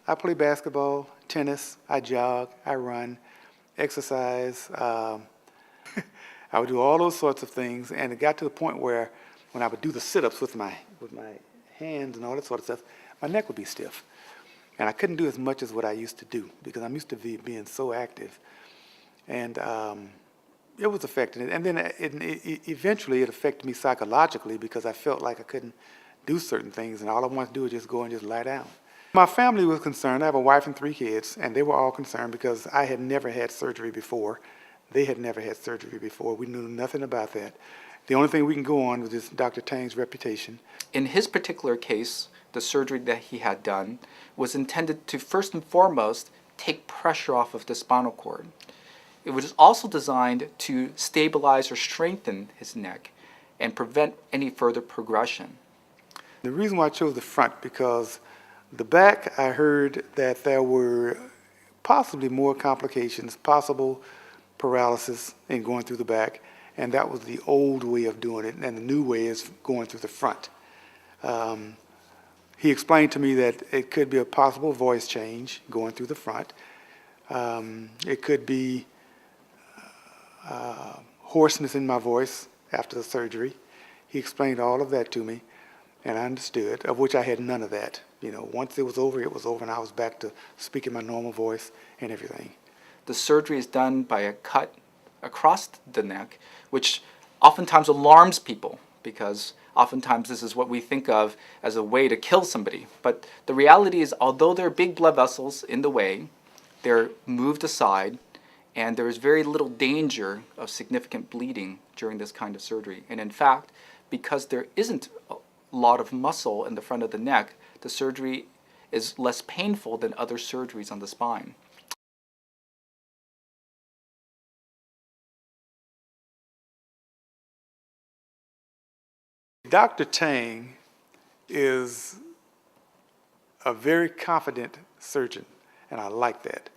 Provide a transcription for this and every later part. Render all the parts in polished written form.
I play basketball, tennis, I jog, I run, exercise. I would do all those sorts of things, and it got to the point where when I would do the sit-ups with my hands and all that sort of stuff, my neck would be stiff. And I couldn't do as much as what I used to do because I'm used to being so active. And it was affecting it. And then eventually it affected me psychologically because I felt like I couldn't do certain things, and all I wanted to do was just go and just lie down. My family was concerned. I have a wife and 3 kids, and they were all concerned because I had never had surgery before. They had never had surgery before. We knew nothing about that. The only thing we can go on was this Dr. Tang's reputation. In his particular case, the surgery that he had done was intended to first and foremost take pressure off of the spinal cord. It was also designed to stabilize or strengthen his neck and prevent any further progression. The reason why I chose the front, because the back, I heard that there were possibly more complications, possible paralysis in going through the back, and that was the old way of doing it, and the new way is going through the front. He explained to me that it could be a possible voice change going through the front. It could be hoarseness in my voice after the surgery. He explained all of that to me, and I understood, of which I had none of that. You know, once it was over, and I was back to speaking my normal voice and everything. The surgery is done by a cut across the neck, which oftentimes alarms people because oftentimes this is what we think of as a way to kill somebody. But the reality is, although there are big blood vessels in the way, they're moved aside, and there is very little danger of significant bleeding during this kind of surgery. And in fact, because there isn't a lot of muscle in the front of the neck, the surgery is less painful than other surgeries on the spine. Dr. Tang is a very confident surgeon, and I like that.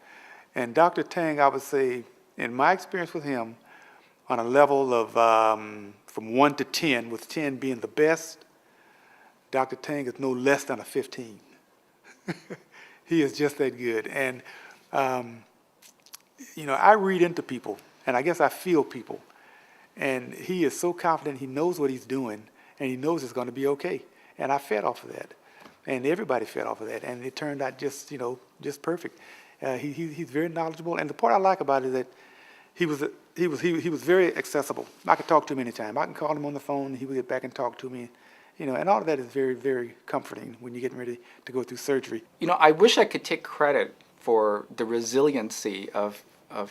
And Dr. Tang, I would say, in my experience with him, on a level of from 1 to 10, with 10 being the best, Dr. Tang is no less than a 15. He is just that good. And, you know, I read into people, and I guess I feel people. And he is so confident, he knows what he's doing, and he knows it's going to be okay. And I fed off of that. And everybody fed off of that. And it turned out just, you know, just perfect. He's very knowledgeable. And the part I like about it is that he was very accessible. I could talk to him anytime. I can call him on the phone, he would get back and talk to me. You know, and all of that is very, very comforting when you're getting ready to go through surgery. You know, I wish I could take credit for the resiliency of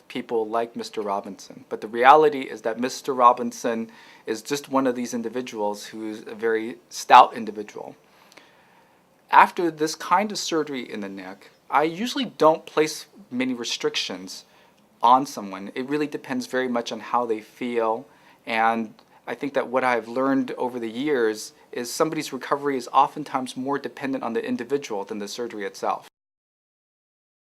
people like Mr. Robinson. But the reality is that Mr. Robinson is just one of these individuals who's a very stout individual. After this kind of surgery in the neck, I usually don't place many restrictions on someone. It really depends very much on how they feel, and I think that what I've learned over the years is somebody's recovery is oftentimes more dependent on the individual than the surgery itself.